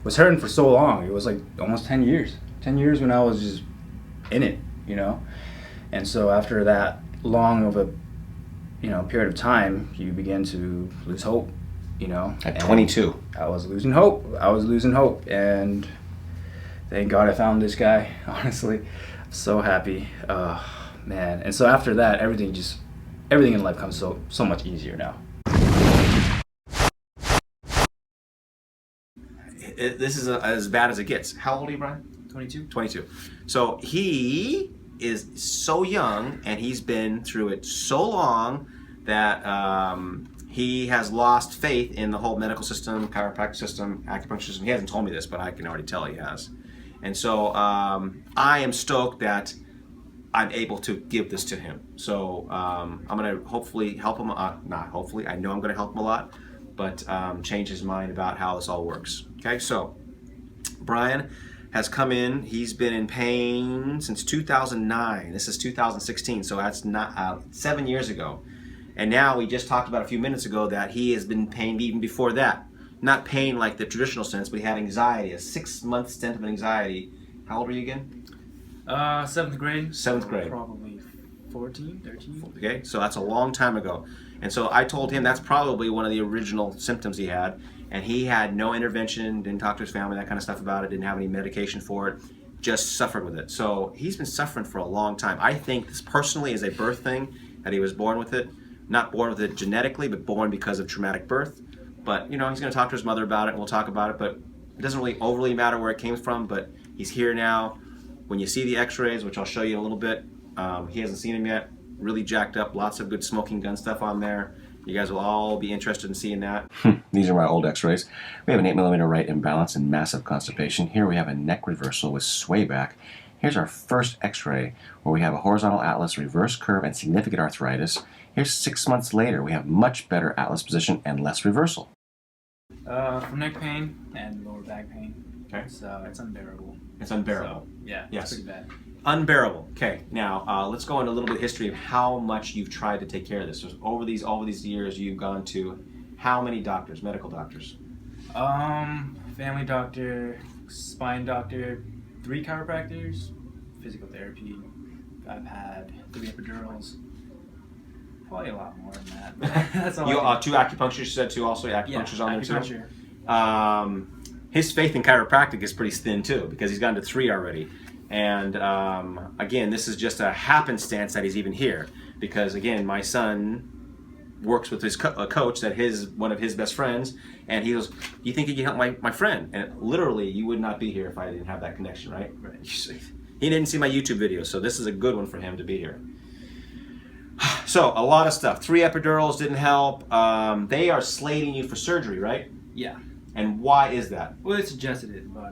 was hurting for so long. It was like almost 10 years. 10 years when I was just in it, you know? And so after that long of a, you know, period of time, you begin to lose hope, you know? At 22. I was losing hope. And thank God I found this guy, honestly. I'm so happy. Man. And so after that, everything in life comes so much easier now. This is as bad as it gets. How old are you, Brian? 22. 22. So he is so young, and he's been through it so long that he has lost faith in the whole medical system, chiropractic system, acupuncture system. He hasn't told me this, but I can already tell he has. And so I am stoked that I'm able to give this to him. So I'm going to hopefully help him, not hopefully, I know I'm going to help him a lot, but change his mind about how this all works. Okay, so Brian has come in. He's been in pain since 2009. This is 2016, so that's not 7 years ago. And now we just talked about a few minutes ago that he has been in pain even before that. Not pain like the traditional sense, but he had anxiety, a 6-month stint of anxiety. How old were you again? 7th grade. 7th grade. Probably 14, 13. Okay, so that's a long time ago. And so I told him that's probably one of the original symptoms he had. And he had no intervention, didn't talk to his family, that kind of stuff about it, didn't have any medication for it, just suffered with it. So he's been suffering for a long time. I think this personally is a birth thing, that he was born with it. Not born with it genetically, but born because of traumatic birth. But, you know, he's going to talk to his mother about it, and we'll talk about it. But it doesn't really overly matter where it came from, but he's here now. When you see the x-rays, which I'll show you in a little bit, he hasn't seen them yet. Really jacked up, lots of good smoking gun stuff on there. You guys will all be interested in seeing that. These are my old x-rays. We have an 8mm right imbalance and massive constipation. Here we have a neck reversal with sway back. Here's our first x-ray where we have a horizontal atlas, reverse curve, and significant arthritis. Here's 6 months later. We have much better atlas position and less reversal. For neck pain and lower back pain. Okay. So it's unbearable. It's unbearable. So, yeah, yes. It's pretty bad. Unbearable. Okay, now let's go into a little bit of history of how much you've tried to take care of this. So over these years, you've gone to how many doctors, medical doctors? Family doctor, spine doctor, 3 chiropractors, physical therapy. I've had 3 epidurals. Probably a lot more than that. That's all. 2 acupunctures. You said 2 also acupunctures on acupuncture. There too. His faith in chiropractic is pretty thin too, because he's gotten to 3 already. And again, this is just a happenstance that he's even here, because again, my son works with his coach, that one of his best friends, and he goes, "You think you can help my friend?" And literally, you would not be here if I didn't have that connection, right? Right. He didn't see my YouTube video, so this is a good one for him to be here. So a lot of stuff. 3 epidurals didn't help. They are slating you for surgery, right? Yeah. And why is that? Well, they suggested it, but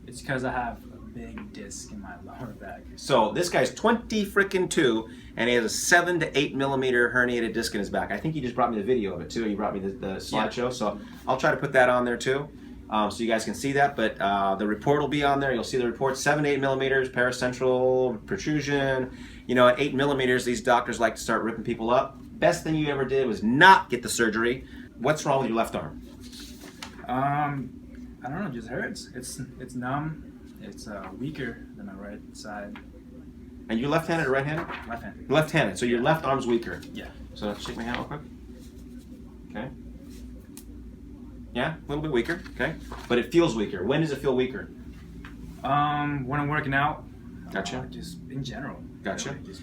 it's because I have a big disc in my lower back. So this guy's 22, and he has a 7 to 8 millimeter herniated disc in his back. I think you just brought me the video of it too. You brought me the slideshow, so I'll try to put that on there too, so you guys can see that. But the report will be on there. You'll see the report: 7 to 8 millimeters, paracentral protrusion. You know, at 8 millimeters, these doctors like to start ripping people up. Best thing you ever did was not get the surgery. What's wrong with your left arm? I don't know, it just hurts. It's numb. It's weaker than my right side. And you're left-handed or right-handed? Left-handed. Left-handed. So your left arm's weaker. Yeah. So let's shake my hand real quick. Okay. Yeah, a little bit weaker. Okay. But it feels weaker. When does it feel weaker? When I'm working out. Gotcha. Just in general. Gotcha. Really,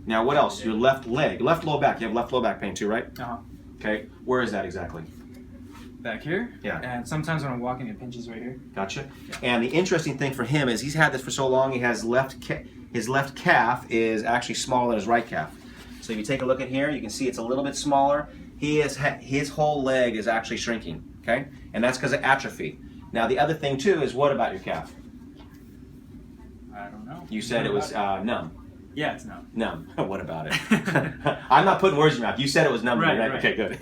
Now what else? Your left leg, left low back. You have left low back pain too, right? Okay. Where is that exactly? Back here. Yeah. And sometimes when I'm walking, it pinches right here. Gotcha. Yeah. And the interesting thing for him is he's had this for so long. He has his left calf is actually smaller than his right calf. So if you take a look at here, you can see it's a little bit smaller. His whole leg is actually shrinking. Okay, and that's because of atrophy. Now the other thing too is, what about your calf? I don't know. You said it was numb. Yeah, it's numb. Numb. What about it? I'm not putting words in your mouth. You said it was numb, right? Okay, good.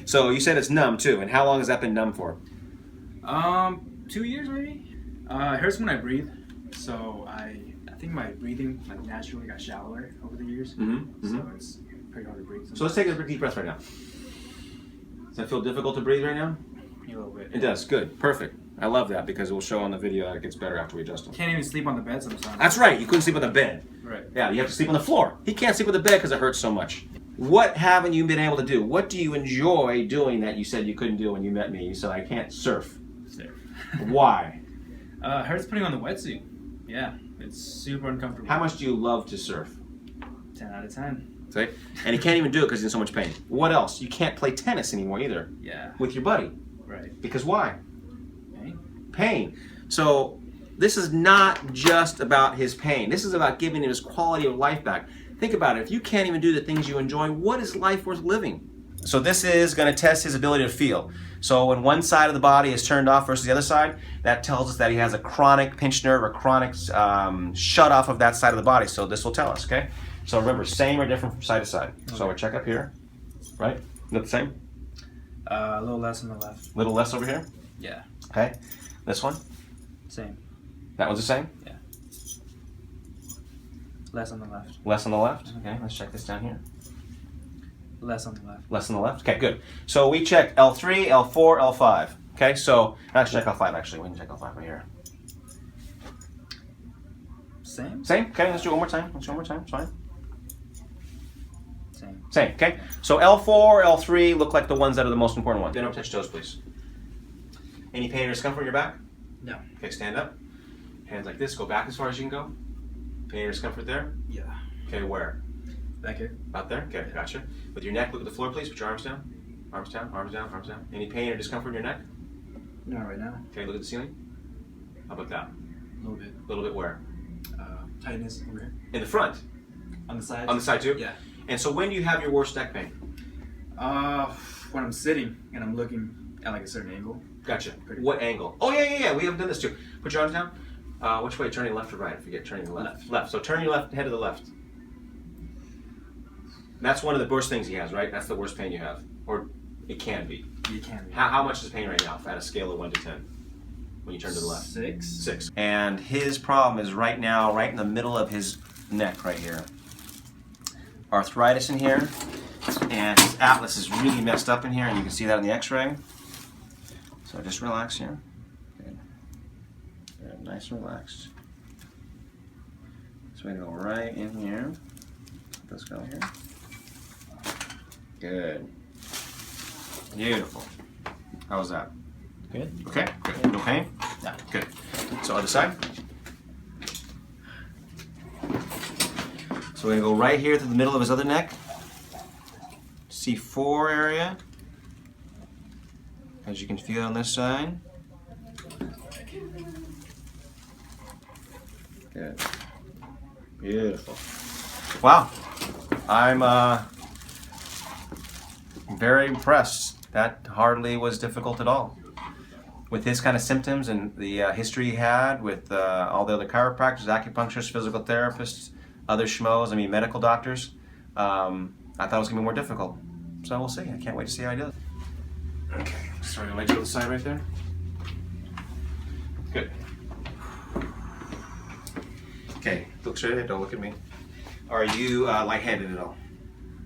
So you said it's numb too. And how long has that been numb for? 2 years maybe. It hurts when I breathe. So I think my breathing naturally got shallower over the years. So it's pretty hard to breathe sometimes. So let's take a deep breath right now. Does that feel difficult to breathe right now? A little bit. It does. Good. Perfect. I love that because it will show on the video that it gets better after we adjust them. Can't even sleep on the bed sometimes. That's right. You couldn't sleep on the bed. Right. Yeah, you have to sleep on the floor. He can't sleep on the bed because it hurts so much. What haven't you been able to do? What do you enjoy doing that you said you couldn't do when you met me? You said, I can't surf. Surf. Why? Hurts putting on the wetsuit. Yeah, it's super uncomfortable. How much do you love to surf? 10 out of 10. See? And he can't even do it because he's in so much pain. What else? You can't play tennis anymore either. Yeah. With your buddy. Right. Because why? Pain. Pain. So this is not just about his pain. This is about giving him his quality of life back. Think about it. If you can't even do the things you enjoy, what is life worth living? So this is going to test his ability to feel. So when one side of the body is turned off versus the other side, that tells us that he has a chronic pinched nerve or chronic shut off of that side of the body. So this will tell us, okay? So remember, same or different from side to side. Okay. So we check up here, right? Is that the same? A little less on the left. A little less over here? Yeah. Okay. This one? Same. That one's the same? Yeah. Less on the left. Less on the left? Okay, let's check this down here. Less on the left. Less on the left? Okay, good. So we checked L3, L4, L5. Okay, so let's check L5 actually. We can check L5 right here. Same? Same? Okay, let's do it one more time. Let's do it one more time. It's fine. Same. Same, okay? So L4, L3 look like the ones that are the most important ones. Then up, touch toes, please. Any pain or discomfort in your back? No. Okay, stand up. Hands like this. Go back as far as you can go. Pain or discomfort there? Yeah. Okay, where? Back here. About there? Okay, gotcha. With your neck, look at the floor, please. Put your arms down. Arms down, arms down, arms down. Any pain or discomfort in your neck? Not right now. Okay, look at the ceiling. How about that? A little bit. A little bit where? Tightness over here. In the front? On the side. On the side too? Yeah. And so when do you have your worst neck pain? When I'm sitting and I'm looking at like a certain angle. Gotcha. What angle? Oh, yeah. We haven't done this too. Put your arms down. Which way? Turning left or right? I forget. Turning the left. Left. So turn your left head to the left. That's one of the worst things he has, right? That's the worst pain you have. Or it can be. It can be. How much is pain right now at a scale of 1 to 10? When you turn to the left? 6. 6. And his problem is right now, right in the middle of his neck right here. Arthritis in here. And his atlas is really messed up in here, and you can see that in the x-ray. So just relax here. Good. Good. Nice and relaxed. So we're going to go right in here. Let's go here. Good. Beautiful. How was that? Good. Okay, good. No pain? No. Good. So other side. So we're going to go right here through the middle of his other neck. C4 area. As you can feel on this side. Good. Beautiful. Wow. I'm very impressed. That hardly was difficult at all. With his kind of symptoms and the history he had with all the other chiropractors, acupuncturists, physical therapists, other schmoes, medical doctors, I thought it was going to be more difficult. So we'll see. I can't wait to see how he does. Okay, sorry, legs to the side right there. Good. Okay, look straight ahead, don't look at me. Are you lightheaded at all?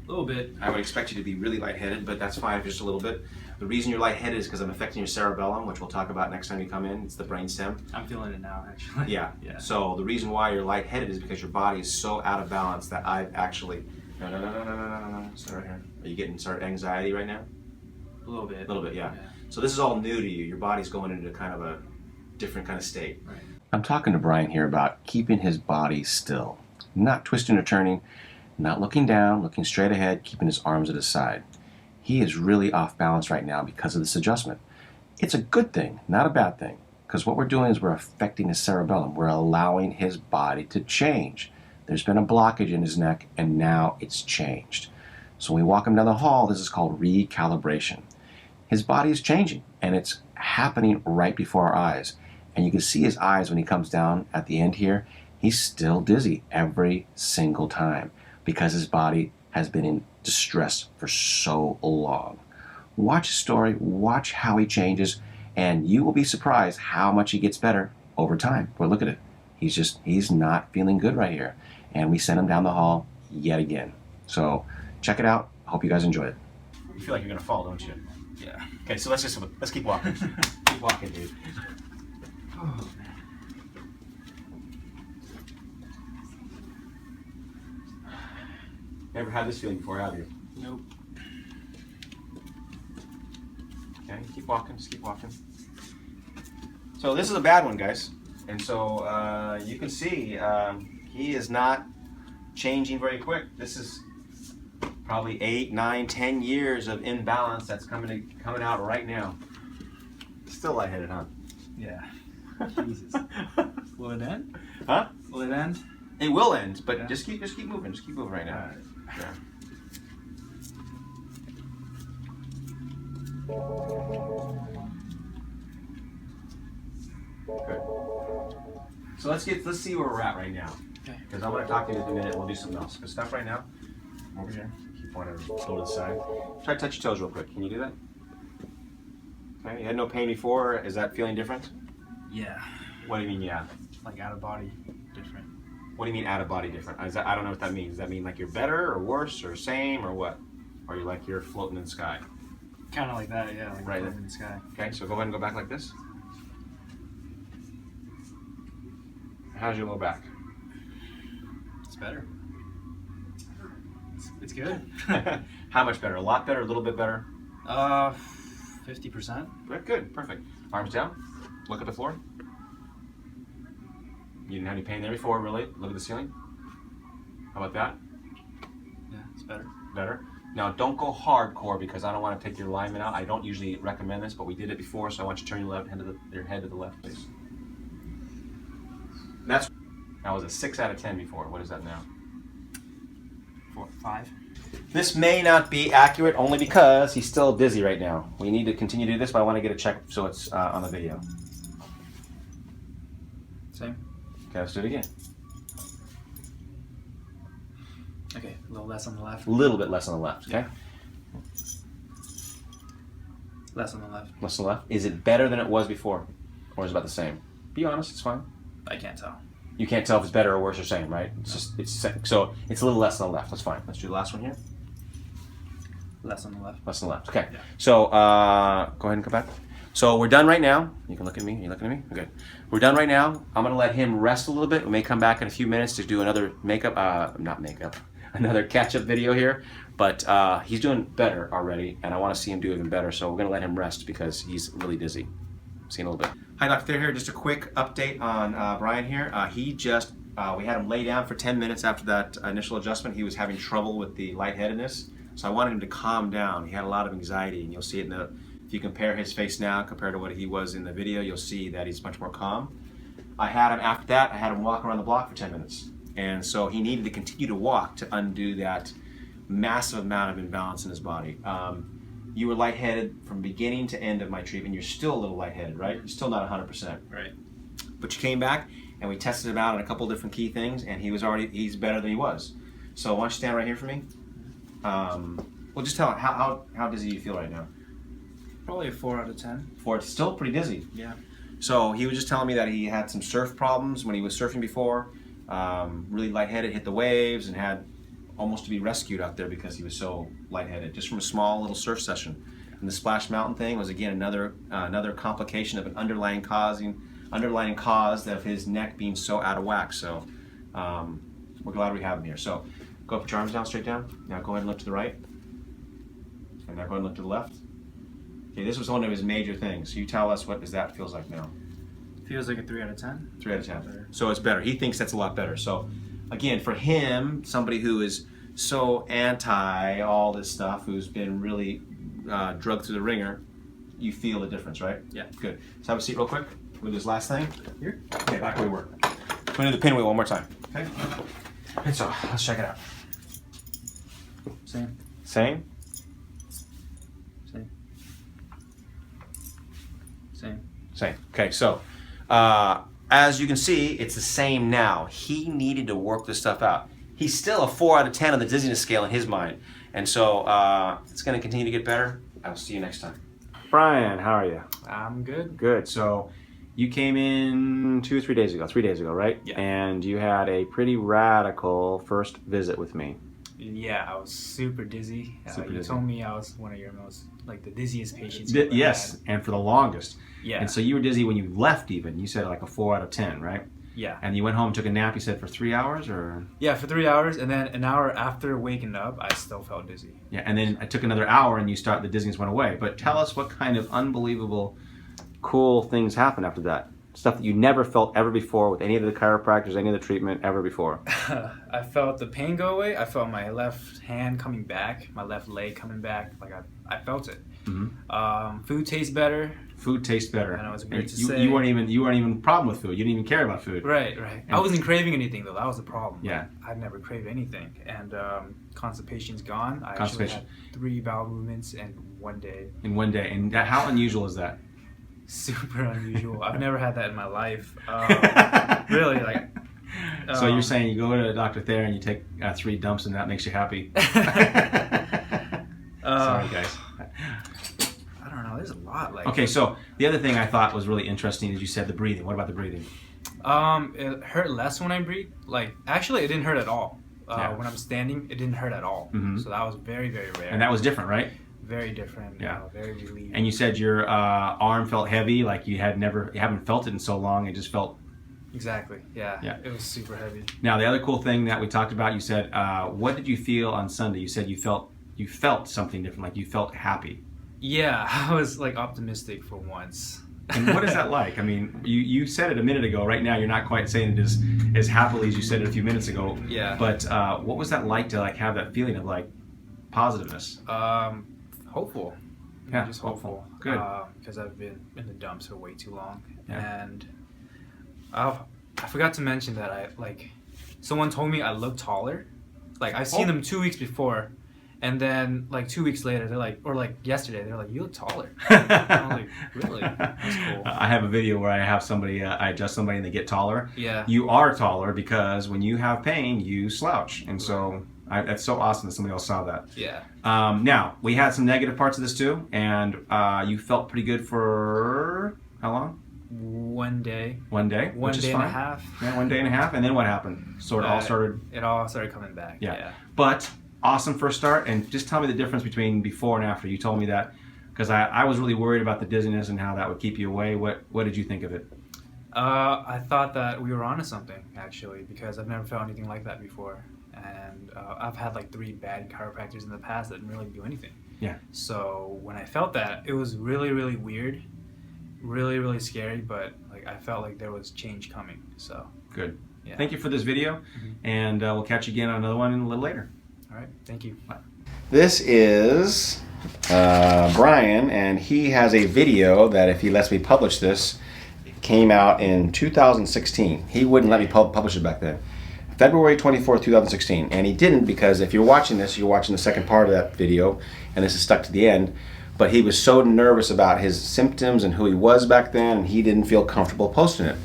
A little bit. I would expect you to be really lightheaded, but that's fine if just a little bit. The reason you're lightheaded is because I'm affecting your cerebellum, which we'll talk about next time you come in. It's the brainstem. I'm feeling it now, actually. Yeah. Yeah. So the reason why you're lightheaded is because your body is so out of balance that I've actually... No. Stay right here. Are you getting anxiety right now? A little bit. A little bit, yeah. So this is all new to you. Your body's going into kind of a different kind of state. Right. I'm talking to Brian here about keeping his body still. Not twisting or turning, not looking down, looking straight ahead, keeping his arms at his side. He is really off balance right now because of this adjustment. It's a good thing, not a bad thing, because what we're doing is we're affecting his cerebellum. We're allowing his body to change. There's been a blockage in his neck, and now it's changed. So when we walk him down the hall, this is called recalibration. His body is changing, and it's happening right before our eyes. And you can see his eyes when he comes down at the end here. He's still dizzy every single time because his body has been in distress for so long. Watch his story, watch how he changes, and you will be surprised how much he gets better over time. Well, look at it. He's not feeling good right here. And we sent him down the hall yet again. So check it out. I hope you guys enjoy it. You feel like you're gonna fall, don't you? Yeah. Okay, so let's keep walking. Keep walking, dude. Oh, man. Never had this feeling before, have you? Nope. Okay, keep walking, just keep walking. So this is a bad one, guys. And so you can see he is not changing very quick. This is probably 8, 9, 10 years of imbalance that's coming out right now. Still lightheaded, huh? Yeah. Jesus. Will it end? Huh? Will it end? It will end, but Yeah. just keep moving. Just keep moving right now. Alright. Yeah. Good. So let's see where we're at right now. Okay. Because I'm going to talk to you in a minute and we'll do something else. Good stuff right now. Over here. Keep one to go to the side. Try to touch your toes real quick. Can you do that? Okay. You had no pain before. Is that feeling different? Yeah. What do you mean, yeah? Like out of body, different. What do you mean out of body different? I don't know what that means. Does that mean like you're better or worse or same or what? Or you like you're floating in the sky? Kind of like that, yeah. Like Right. right in the sky. Okay, so go ahead and go back like this. How's your low back? It's better. It's good. How much better? A lot better? A little bit better? 50%. Good, perfect. Arms down. Look at the floor. You didn't have any pain there before, really? Look at the ceiling. How about that? Yeah, it's better. Better. Now, don't go hardcore because I don't want to take your alignment out. I don't usually recommend this, but we did it before, so I want you to turn your head to the left, please. That was a 6 out of 10 before. What is that now? 4, 5. This may not be accurate only because he's still dizzy right now. We need to continue to do this, but I want to get a check so it's on the video. Same. Okay, let's do it again. Okay, a little less on the left. A little bit less on the left, okay? Less on the left. Less on the left. Is it better than it was before? Or is it about the same? Be honest, it's fine. I can't tell. You can't tell if it's better or worse or same, right? So it's a little less on the left. That's fine. Let's do the last one here. Less on the left. Less on the left. Okay. Yeah. So go ahead and come back. So we're done right now. You can look at me. Are you looking at me? Okay. We're done right now. I'm gonna let him rest a little bit. We may come back in a few minutes to do another another catch-up video here. But he's doing better already, and I want to see him do even better. So we're gonna let him rest because he's really dizzy. See you in a little bit. Hi, Dr. Thayer here. Just a quick update on Brian here. We had him lay down for 10 minutes after that initial adjustment. He was having trouble with the lightheadedness, so I wanted him to calm down. He had a lot of anxiety, and you'll see it if you compare his face now compared to what he was in the video, you'll see that he's much more calm. After that, I had him walk around the block for 10 minutes. And so he needed to continue to walk to undo that massive amount of imbalance in his body. You were lightheaded from beginning to end of my treatment. You're still a little lightheaded, right? You're still not 100%. Right. But you came back and we tested him out on a couple different key things, and he's better than he was. So why don't you stand right here for me? Well, just tell him, how dizzy do you feel right now? Probably a 4 out of 10. It's still pretty dizzy. Yeah. So he was just telling me that he had some surf problems when he was surfing before, really lightheaded, hit the waves, and had almost to be rescued out there because he was so lightheaded, just from a small little surf session. And the Splash Mountain thing was, again, another complication of an underlying cause of his neck being so out of whack. So we're glad we have him here. So go put your arms down, straight down. Now go ahead and look to the right. And now go ahead and look to the left. Okay, this was one of his major things. So you tell us what that feels like now. Feels like a 3 out of 10. 3 out of 10. So it's better. He thinks that's a lot better. So again, for him, somebody who is so anti all this stuff, who's been really drugged through the ringer, you feel the difference, right? Yeah. Good. Let's have a seat real quick with this last thing. Here? Okay, back where we were. We're going to do the pinwheel one more time. Okay? And so, let's check it out. Same. Same? Same. Same. Same. Okay, so as you can see, it's the same now. He needed to work this stuff out. He's still a 4 out of 10 on the dizziness scale in his mind. And so it's going to continue to get better. I'll see you next time. Brian, how are you? I'm good. Good. So you came in 3 days ago, right? Yeah. And you had a pretty radical first visit with me. Yeah, I was super dizzy. Super you dizzy. told me I was one of your most, like, the dizziest patients. Yes, and for the longest. Yeah. And so you were dizzy when you left even. You said like a 4 out of 10, right? Yeah. And you went home, took a nap, you said for 3 hours or? Yeah, for 3 hours, and then an hour after waking up, I still felt dizzy. Yeah, and then I took another hour and the dizziness went away. But tell us what kind of unbelievable, cool things happened after that. Stuff that you never felt ever before with any of the chiropractors, any of the treatment ever before. I felt the pain go away. I felt my left hand coming back, my left leg coming back. Like I felt it. Mm-hmm. Food tastes better. Food tastes better. I know it's weird to you, say. You weren't even a problem with food. You didn't even care about food. Right. I wasn't craving anything though. That was the problem. Yeah. I'd never craved anything, and constipation's gone. I Constipation. actually had 3 bowel movements in one day. In one day, and how unusual is that? Super unusual. I've never had that in my life. Really, like. So you're saying you go to Dr. Thayer and you take 3 dumps and that makes you happy? Sorry, guys. I don't know. There's a lot. Like. Okay, so the other thing I thought was really interesting is you said the breathing. What about the breathing? It hurt less when I breathe. Like, actually, it didn't hurt at all. Yeah. When I'm standing, it didn't hurt at all. Mm-hmm. So that was very, very rare. And that was different, right? Very different. Yeah. Very relieving. And you said your arm felt heavy, like you haven't felt it in so long. It just felt. Exactly. Yeah. Yeah. It was super heavy. Now the other cool thing that we talked about, you said, what did you feel on Sunday? You said you felt something different, like you felt happy. Yeah, I was like optimistic for once. And what is that like? I mean, you said it a minute ago. Right now, you're not quite saying it as happily as you said it a few minutes ago. Yeah. But what was that like to like have that feeling of like positiveness? Hopeful. Yeah, Just hopeful. hopeful. Good. Because I've been in the dumps for way too long. Yeah. And I forgot to mention that someone told me I look taller. Like, I've seen them 2 weeks before. And then, like, 2 weeks later, they're like, or like yesterday, they're like, you look taller. I'm like, really? That's cool. I have a video where I have somebody, I adjust somebody and they get taller. Yeah. You are taller because when you have pain, you slouch. And so that's so awesome that somebody else saw that. Yeah. Now, we had some negative parts of this too. And you felt pretty good for how long? 1 day. 1 day? One which is day and fine. a half. Yeah, 1 day and a half. And then what happened? It all started. It all started coming back. Yeah. But awesome first start. And just tell me the difference between before and after. You told me that because I was really worried about the dizziness and how that would keep you away. What did you think of it? I thought that we were onto something, actually, because I've never felt anything like that before. And I've had like 3 bad chiropractors in the past that didn't really do anything. Yeah. So when I felt that, it was really, really weird, really, really scary, but like I felt like there was change coming. So Good. Yeah. Thank you for this video, and we'll catch you again on another one a little later. All right. Thank you. Bye. This is Brian, and he has a video that if he lets me publish this, came out in 2016. He wouldn't let me publish it back then. February 24th, 2016. And he didn't because if you're watching this, you're watching the second part of that video, and this is stuck to the end. But he was so nervous about his symptoms and who he was back then, and he didn't feel comfortable posting it.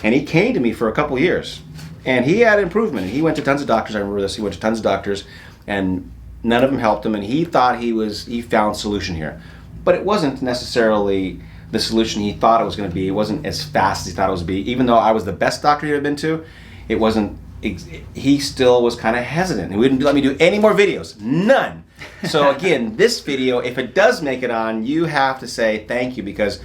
And he came to me for a couple years, and he had improvement. He went to tons of doctors. I remember this. He went to tons of doctors, and none of them helped him. And he thought he found a solution here, but it wasn't necessarily the solution he thought it was going to be. It wasn't as fast as he thought it was going to be. Even though I was the best doctor he had been to, it wasn't. He still was kind of hesitant. He wouldn't let me do any more videos. None. So again, this video, if it does make it on, you have to say thank you because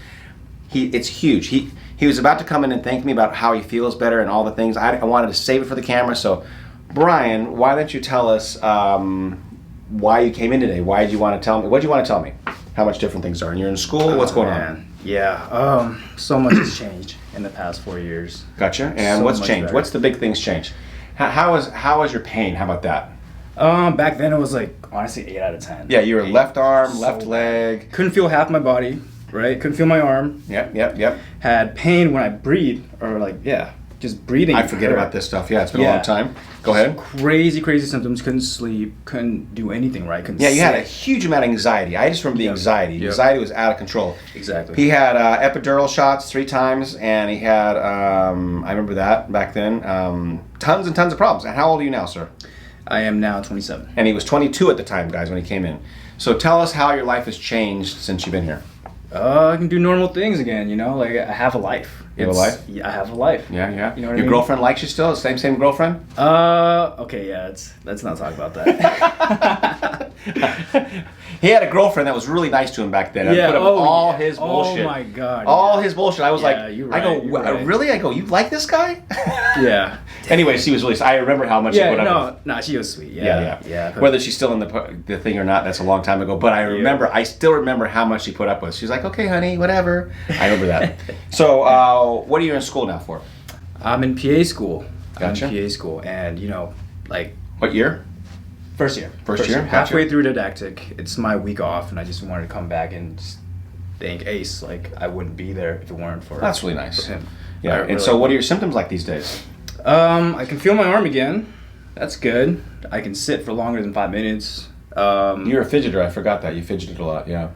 it's huge. He was about to come in and thank me about how he feels better and all the things. I wanted to save it for the camera. So, Brian, why don't you tell us why you came in today? Why did you want to tell me? What did you want to tell me? How much different things are. And you're in school. What's going on? Yeah. So much has changed in the past 4 years. Gotcha. And So what's much changed? better. What's the big things changed? How is your pain? How about that? Back then it was like honestly 8 out of 10. Yeah, you were left arm, So left leg. Couldn't feel half my body, right? Couldn't feel my arm. Yep. Had pain when I breathe, or just breathing. I forget hurt. about this stuff. Yeah, it's been a long time. Go ahead. Crazy symptoms. Couldn't sleep. Couldn't do anything right. Couldn't Yeah, you had a sit. huge amount of anxiety. I just remember the anxiety. Yep. Anxiety was out of control. Exactly. He had epidural shots 3 times, and he had, I remember that back then, tons and tons of problems. And how old are you now, sir? I am now 27. And he was 22 at the time, guys, when he came in. So tell us how your life has changed since you've been here. I can do normal things again, like I have a life. You have a life? Yeah, I have a life. Yeah, yeah. You know what I Your mean? girlfriend likes you still? The same girlfriend? Okay, yeah, let's not talk about that. He had a girlfriend that was really nice to him back then. Yeah, Put up with all his bullshit. Oh my god. All his bullshit. I was Yeah, like, you're I go, right, you're right. really? I go, you like this guy? Yeah. Anyway, she was really. I remember how much she put up with. No, she was sweet. Yeah. But Whether she's still in the thing or not, that's a long time ago. But I still remember how much she put up with. She's like, okay, honey, whatever. I remember that. So, what are you in school now for? I'm in PA school. Gotcha. I'm in PA school, and like What year? first year. First year? Halfway Gotcha. through didactic. It's my week off, and I just wanted to come back and just thank Ace. Like I wouldn't be there if it weren't for. That's really nice. For him. Yeah. I And really- so, what are your symptoms like these days? I can feel my arm again. That's good. I can sit for longer than 5 minutes. You're a fidgeter. I forgot that you fidgeted a lot. Yeah.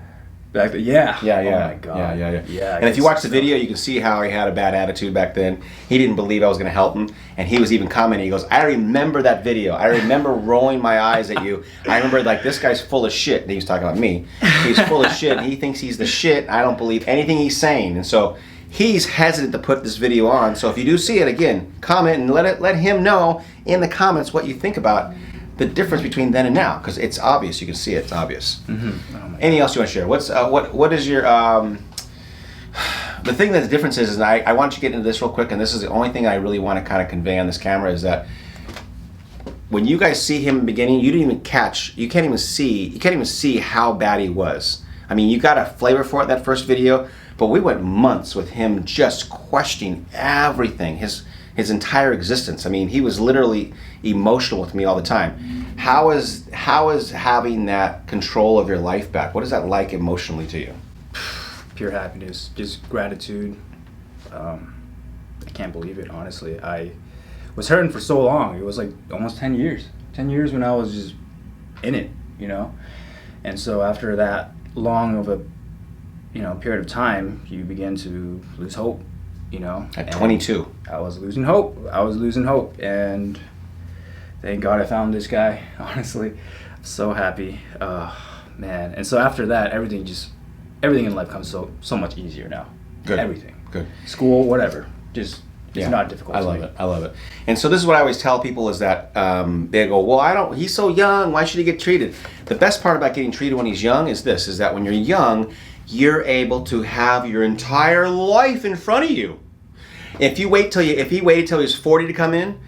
Back then, yeah. Yeah. Oh my god. Yeah. And if you watch the video, you can see how he had a bad attitude back then. He didn't believe I was going to help him, and he was even commenting. He goes, "I remember that video. I remember rolling my eyes at you. I remember like this guy's full of shit." And he was talking about me. He's full of shit. He thinks he's the shit. I don't believe anything he's saying, and so he's hesitant to put this video on. So if you do see it again, comment and let him know in the comments what you think about the difference between then and now, because it's obvious. You can see it. It's obvious. Mm-hmm. Oh my Anything else you want to share? What is your the thing that the difference is, and I want you to get into this real quick, and this is the only thing I really want to kind of convey on this camera, is that when you guys see him in the beginning, you can't even see how bad he was. I mean, you got a flavor for it that first video, but we went months with him just questioning everything, his entire existence. I mean, he was literally emotional with me all the time. How is having that control of your life back? What is that like emotionally to you? Pure happiness, just gratitude. I can't believe it, honestly. I was hurting for so long. It was like almost 10 years. 10 years when I was just in it, And so after that long of a, period of time, you begin to lose hope, At 22. I was losing hope. And thank God I found this guy, honestly. I'm so happy. Man. And so after that, everything in life comes so much easier now. Good. Everything. Good. School, whatever. It's not difficult. I love it. And so this is what I always tell people is that they go, well, he's so young, why should he get treated? The best part about getting treated when he's young is this, is that when you're young, you're able to have your entire life in front of you. If he waited till he was 40 to come in,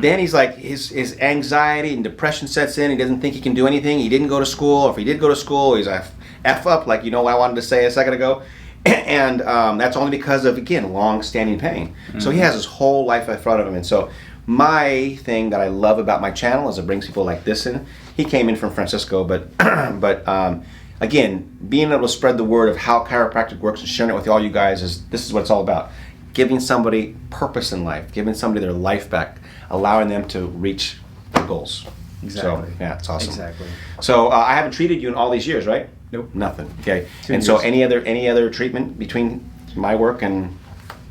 then he's like, his anxiety and depression sets in, he doesn't think he can do anything, he didn't go to school, or if he did go to school, he's a F up, like what I wanted to say a second ago. And that's only because of, again, long-standing pain. So he has his whole life in front of him. And so my thing that I love about my channel is it brings people like this in. He came in from Francisco, but again, being able to spread the word of how chiropractic works and sharing it with all you guys this is what it's all about. Giving somebody purpose in life, giving somebody their life back, allowing them to reach their goals. Exactly. So, yeah, it's awesome. Exactly. So I haven't treated you in all these years, right? Nope. Nothing. Okay. 2 And so years. any other treatment between my work and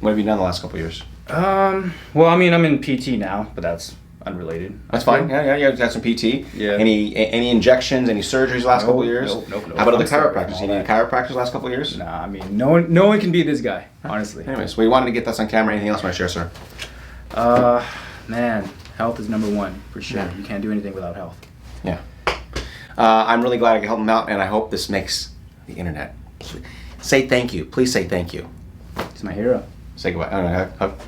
what have you done the last couple of years? Well, I mean, I'm in PT now, but that's unrelated. That's fine. Yeah. You got some PT. Yeah. Any injections, any surgeries the last couple of years? Nope. How about other I'm sorry, chiropractors? all You need that. chiropractors the last couple of years? Nah, I mean, no one can beat this guy, honestly. Anyways, we wanted to get this on camera. Anything else you want to share, sir? Man, health is number one, for sure. Yeah. You can't do anything without health. Yeah. I'm really glad I could help him out, and I hope this makes the internet. Say thank you. Please say thank you. He's my hero. Say goodbye. I don't know. Hug.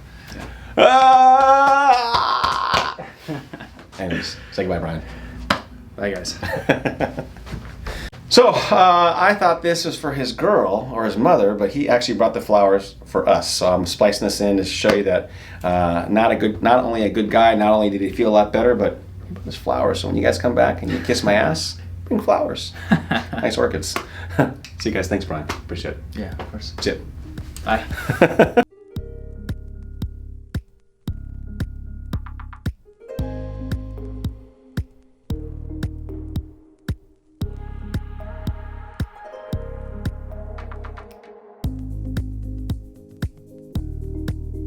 Anyways, say goodbye, Brian. Bye, guys. So, I thought this was for his girl or his mother, but he actually brought the flowers for us. So I'm splicing this in to show you that not only a good guy, not only did he feel a lot better, but he brought us flowers. So when you guys come back and you kiss my ass, bring flowers. Nice orchids. See you guys. Thanks, Brian. Appreciate it. Yeah, of course. That's it. Bye.